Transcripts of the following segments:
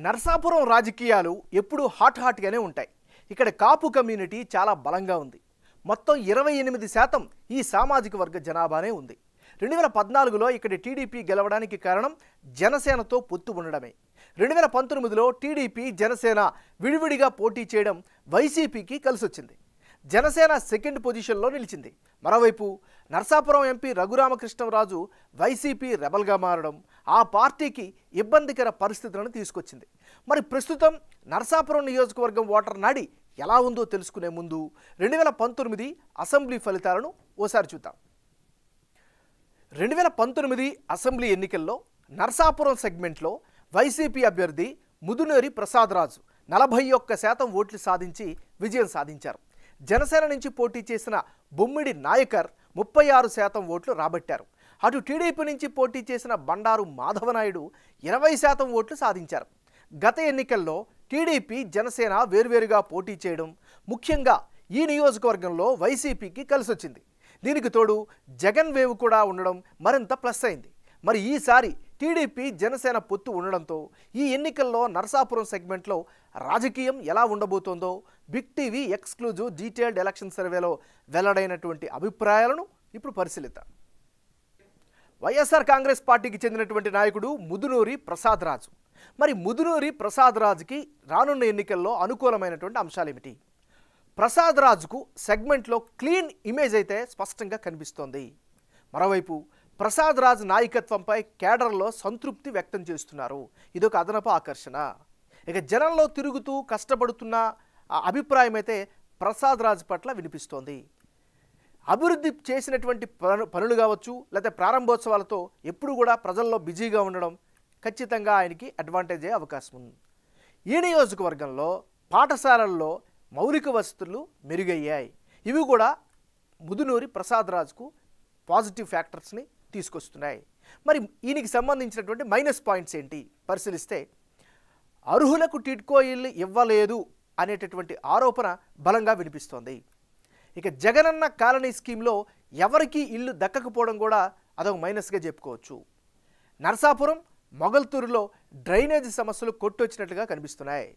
నర్సాపురం రాజకీయాలు ఎప్పుడూ హాట్గానే ఉంటాయి. ఇక్కడ కాపు కమ్యూనిటీ చాలా బలంగా ఉంది. మొత్తం 28% ఈ సామాజిక వర్గ జనాభానే ఉంది. 2014లో ఇక్కడ టీడీపీ గెలవడానికి కారణం జనసేనతో పొత్తు ఉండడమే. 2019లో టీడీపీ జనసేన విడివిడిగా పోటీ చేయడం వైసీపీకి కలిసొచ్చింది. జనసేన సెకండ్ పొజిషన్లో నిలిచింది. మరోవైపు నర్సాపురం ఎంపీ రఘురామకృష్ణరాజు వైసీపీ రెబల్గా మారడం ఆ పార్టీకి ఇబ్బందికర పరిస్థితులను తీసుకొచ్చింది. మరి ప్రస్తుతం నర్సాపురం నియోజకవర్గం ఓటర్ నాడి ఎలా ఉందో తెలుసుకునే ముందు 2019 అసెంబ్లీ ఫలితాలను ఓసారి చూద్దాం. 2019 అసెంబ్లీ ఎన్నికల్లో నర్సాపురం సెగ్మెంట్లో వైసీపీ అభ్యర్థి ముదునేరి ప్రసాదరాజు 41% ఓట్లు సాధించి విజయం సాధించారు. జనసేన నుంచి పోటీ చేసిన బొమ్మిడి నాయకర్ 36% ఓట్లు రాబట్టారు. అటు టీడీపీ నుంచి పోటీ చేసిన బండారు మాధవనాయుడు 20% ఓట్లు సాధించారు. గత ఎన్నికల్లో టీడీపీ జనసేన వేర్వేరుగా పోటీ చేయడం ముఖ్యంగా ఈ నియోజకవర్గంలో వైసీపీకి కలిసొచ్చింది. దీనికి తోడు జగన్ వేవ్ కూడా ఉండడం మరింత ప్లస్ అయింది. మరి ఈసారి టీడీపీ జనసేన పొత్తు ఉండడంతో ఈ ఎన్నికల్లో నర్సాపురం సెగ్మెంట్లో రాజకీయం ఎలా ఉండబోతోందో big TV exclusive detailed election సర్వేలో వెల్లడైనటువంటి అభిప్రాయాలను ఇప్పుడు పరిశీలిద్దాం. వైఎస్ఆర్ కాంగ్రెస్ పార్టీకి చెందినటువంటి నాయకుడు ముదునూరి ప్రసాదరాజు. మరి ముదునూరి ప్రసాదరాజుకి రానున్న ఎన్నికల్లో అనుకూలమైనటువంటి అంశాలేమిటి? ప్రసాదరాజుకు సెగ్మెంట్లో క్లీన్ ఇమేజ్ అయితే స్పష్టంగా కనిపిస్తోంది. మరోవైపు ప్రసాదరాజు నాయకత్వంపై కేడర్లో సంతృప్తి వ్యక్తం చేస్తున్నారు. ఇదొక అదనపు ఆకర్షణ. ఇక జనంలో తిరుగుతూ కష్టపడుతున్న అభిప్రాయం అయితే ప్రసాదరాజు పట్ల వినిపిస్తోంది. అభివృద్ధి చేసినటువంటి పనులు కావచ్చు, లేకపోతే ప్రారంభోత్సవాలతో ఎప్పుడు కూడా ప్రజల్లో బిజీగా ఉండడం ఖచ్చితంగా ఆయనకి అడ్వాంటేజ్ అయ్యే అవకాశం ఉంది. ఈ నియోజకవర్గంలో పాఠశాలల్లో మౌలిక వసతులు మెరుగయ్యాయి. ఇవి కూడా ముదునూరి ప్రసాదరాజుకు పాజిటివ్ ఫ్యాక్టర్స్ని తీసుకొస్తున్నాయి. మరి ఈయనకి సంబంధించినటువంటి మైనస్ పాయింట్స్ ఏంటి పరిశీలిస్తే, అర్హులకు టిడ్కో ఇల్లు ఇవ్వలేదు అనేటటువంటి ఆరోపణ బలంగా వినిపిస్తోంది. ఇక జగనన్న కాలనీ స్కీమ్లో ఎవరికీ ఇల్లు దక్కకపోవడం కూడా అదొక మైనస్గా చెప్పుకోవచ్చు. నర్సాపురం మొగల్తూరులో డ్రైనేజ్ సమస్యలు కొట్టొచ్చినట్లుగా కనిపిస్తున్నాయి.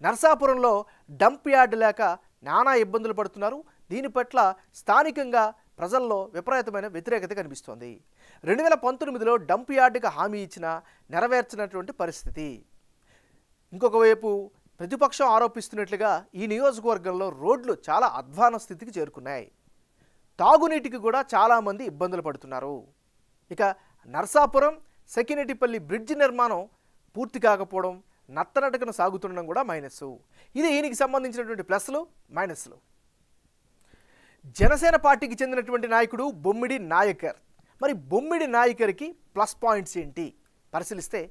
నర్సాపురంలో డంప్ యార్డ్ లేక నానా ఇబ్బందులు పడుతున్నారు. దీని పట్ల స్థానికంగా ప్రజల్లో విపరీతమైన వ్యతిరేకత కనిపిస్తోంది. 2019లో డంప్ యార్డుకి హామీ ఇచ్చినా నెరవేర్చినటువంటి పరిస్థితి. ఇంకొక వైపు ప్రతిపక్షం ఆరోపిస్తున్నట్లుగా ఈ నియోజకవర్గంలో రోడ్లు చాలా అధ్వాన స్థితికి చేరుకున్నాయి. తాగునీటికి కూడా చాలామంది ఇబ్బందులు పడుతున్నారు. ఇక నర్సాపురం సెకినెటిపల్లి బ్రిడ్జి నిర్మాణం పూర్తి కాకపోవడం, నత్తనటకన సాగుతుండడం కూడా మైనస్. ఇది ఈయనకి సంబంధించినటువంటి ప్లస్లు మైనస్లు. జనసేన పార్టీకి చెందినటువంటి నాయకుడు బొమ్మిడి నాయకర్. మరి బొమ్మిడి నాయకర్కి ప్లస్ పాయింట్స్ ఏంటి పరిశీలిస్తే,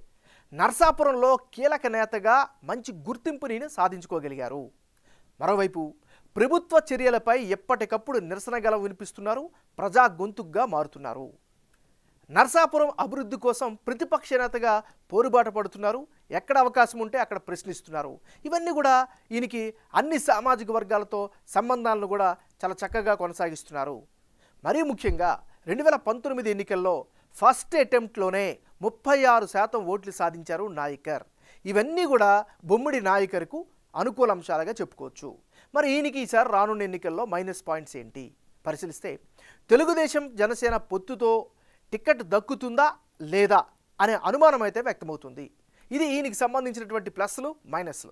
నర్సాపురంలో కీలక నేతగా మంచి గుర్తింపుని సాధించుకోగలిగారు. మరోవైపు ప్రభుత్వ చర్యలపై ఎప్పటికప్పుడు నిరసన గలం వినిపిస్తున్నారు, ప్రజా గొంతుగ్గా మారుతున్నారు. నర్సాపురం అభివృద్ధి కోసం ప్రతిపక్ష నేతగా పోరుబాట పడుతున్నారు. ఎక్కడ అవకాశం ఉంటే అక్కడ ప్రశ్నిస్తున్నారు. ఇవన్నీ కూడా ఈయనకి అన్ని సామాజిక వర్గాలతో సంబంధాలను కూడా చాలా చక్కగా కొనసాగిస్తున్నారు. మరీ ముఖ్యంగా 2019 ఎన్నికల్లో ఫస్ట్ అటెంప్ట్లోనే 36% ఓట్లు సాధించారు నాయకర్. ఇవన్నీ కూడా బొమ్మిడి నాయకర్కు అనుకూల అంశాలుగా చెప్పుకోవచ్చు. మరి ఈయనకి ఈసారి రానున్న ఎన్నికల్లో మైనస్ పాయింట్స్ ఏంటి పరిశీలిస్తే, తెలుగుదేశం జనసేన పొత్తుతో టికెట్ దక్కుతుందా లేదా అనే అనుమానం అయితే వ్యక్తమవుతుంది. ఇది ఈయనకి సంబంధించినటువంటి ప్లస్లు మైనస్లు.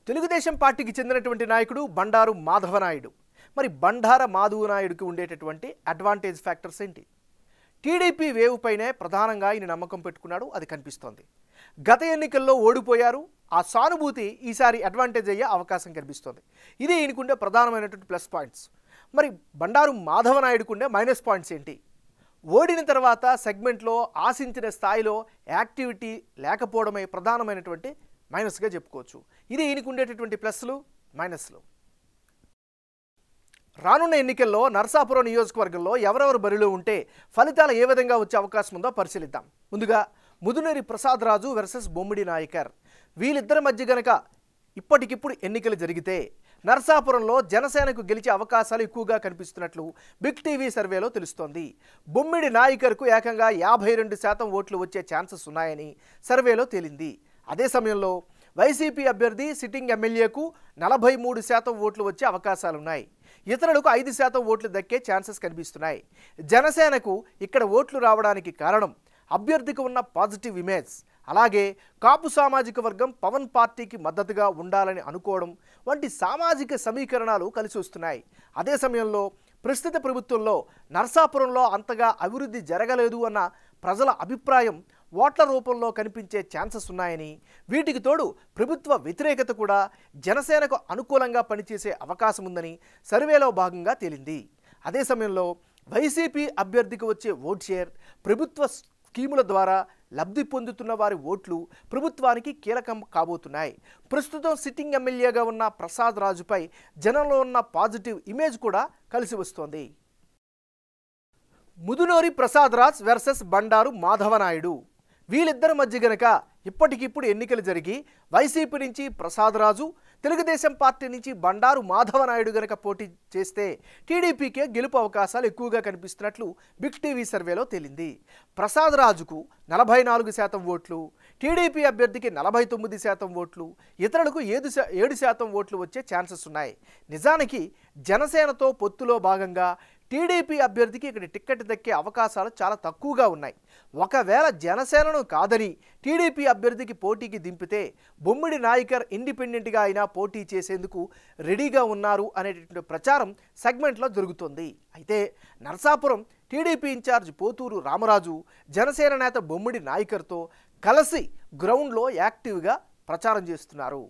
తెలుగుదేశం పార్టీకి చెందినటువంటి నాయకుడు బండారు మాధవనాయుడు. మరి బండార మాధవనాయుడికి ఉండేటటువంటి అడ్వాంటేజ్ ఫ్యాక్టర్స్ ఏంటి? టీడీపీ వేవ్ పైనే ప్రధానంగా ఈయన నమ్మకం పెట్టుకున్నాడు, అది కనిపిస్తోంది. గత ఎన్నికల్లో ఓడిపోయారు. ఆ సానుభూతి ఈసారి అడ్వాంటేజ్ అయ్యే అవకాశం కనిపిస్తోంది. ఇది ఈయనకుండే ప్రధానమైనటువంటి ప్లస్ పాయింట్స్. మరి బండారు మాధవనాయుడుకుండే మైనస్ పాయింట్స్ ఏంటి? ఓడిన తర్వాత సెగ్మెంట్లో ఆశించిన స్థాయిలో యాక్టివిటీ లేకపోవడమే ప్రధానమైనటువంటి మైనస్గా చెప్పుకోవచ్చు. ఇది ఈయనకు ఉండేటటువంటి ప్లస్లు మైనస్లు. రానున్న ఎన్నికల్లో నర్సాపురం నియోజకవర్గంలో ఎవరెవరు బరిలో ఉంటే ఫలితాలు ఏ విధంగా వచ్చే అవకాశం ఉందో పరిశీలిద్దాం. ముందుగా ముదునేరి ప్రసాదరాజు వర్సెస్ బొమ్మిడి నాయకర్. వీళ్ళిద్దరి మధ్య గనక ఇప్పటికిప్పుడు ఎన్నికలు జరిగితే నర్సాపురంలో జనసేనకు గెలిచే అవకాశాలు ఎక్కువగా కనిపిస్తున్నట్లు బిగ్ టీవీ సర్వేలో తెలుస్తోంది. బొమ్మిడి నాయకర్కు ఏకంగా 52% ఓట్లు వచ్చే ఛాన్సెస్ ఉన్నాయని సర్వేలో తేలింది. అదే సమయంలో వైసీపీ అభ్యర్థి సిట్టింగ్ ఎమ్మెల్యేకు 43% ఓట్లు వచ్చే అవకాశాలున్నాయి. ఇతరులకు 5% ఓట్లు దక్కే ఛాన్సెస్ కనిపిస్తున్నాయి. జనసేనకు ఇక్కడ ఓట్లు రావడానికి కారణం అభ్యర్థికి ఉన్న పాజిటివ్ ఇమేజ్, అలాగే కాపు సామాజిక వర్గం పవన్ పార్టీకి మద్దతుగా ఉండాలని అనుకోవడం వంటి సామాజిక సమీకరణాలు కలిసి వస్తున్నాయి. అదే సమయంలో ప్రస్తుత ప్రభుత్వంలో నరసాపురంలో అంతగా అభివృద్ధి జరగలేదు అన్న ప్రజల అభిప్రాయం ఓట్ల రూపంలో కనిపించే ఛాన్సెస్ ఉన్నాయని, వీటికి తోడు ప్రభుత్వ వ్యతిరేకత కూడా జనసేనకు అనుకూలంగా పనిచేసే అవకాశం ఉందని సర్వేలో భాగంగా తేలింది. అదే సమయంలో వైసీపీ అభ్యర్థికి వచ్చే ఓట్ షేర్, ప్రభుత్వ స్కీముల ద్వారా లబ్ధి పొందుతున్న వారి ఓట్లు ప్రభుత్వానికి కీలకం కాబోతున్నాయి. ప్రస్తుతం సిట్టింగ్ ఎమ్మెల్యేగా ఉన్న ప్రసాద్ రాజుపై జనంలో ఉన్న పాజిటివ్ ఇమేజ్ కూడా కలిసి వస్తోంది. ముదునూరి ప్రసాద్ రాజ్ వర్సెస్ బండారు మాధవనాయుడు, వీళ్ళిద్దరి మధ్య గనక ఇప్పటికిప్పుడు ఎన్నికలు జరిగి వైసీపీ నుంచి ప్రసాద్ రాజు, తెలుగుదేశం పార్టీ నుంచి బండారు మాధవనాయుడు గనక పోటీ చేస్తే టీడీపీకే గెలుపు అవకాశాలు ఎక్కువగా కనిపిస్తున్నట్లు బిగ్ టీవీ సర్వేలో తేలింది. ప్రసాద్ రాజుకు 44% ఓట్లు, టీడీపీ అభ్యర్థికి 49% ఓట్లు, ఇతరులకు 7% ఓట్లు వచ్చే ఛాన్సెస్ ఉన్నాయి. నిజానికి జనసేనతో పొత్తులో భాగంగా టీడీపీ అభ్యర్థికి ఇక్కడ టిక్కెట్ దక్కే అవకాశాలు చాలా తక్కువగా ఉన్నాయి. ఒకవేళ జనసేనను కాదని టీడీపీ అభ్యర్థికి పోటీకి దింపితే బొమ్మిడి నాయకర్ ఇండిపెండెంట్గా అయినా పోటీ చేసేందుకు రెడీగా ఉన్నారు అనేటువంటి ప్రచారం సెగ్మెంట్లో జరుగుతోంది. అయితే నరసాపురం టీడీపీ ఇన్ఛార్జ్ పోతూరు రామరాజు జనసేన నేత బొమ్మిడి నాయకర్తో కలిసి గ్రౌండ్లో యాక్టివ్గా ప్రచారం చేస్తున్నారు.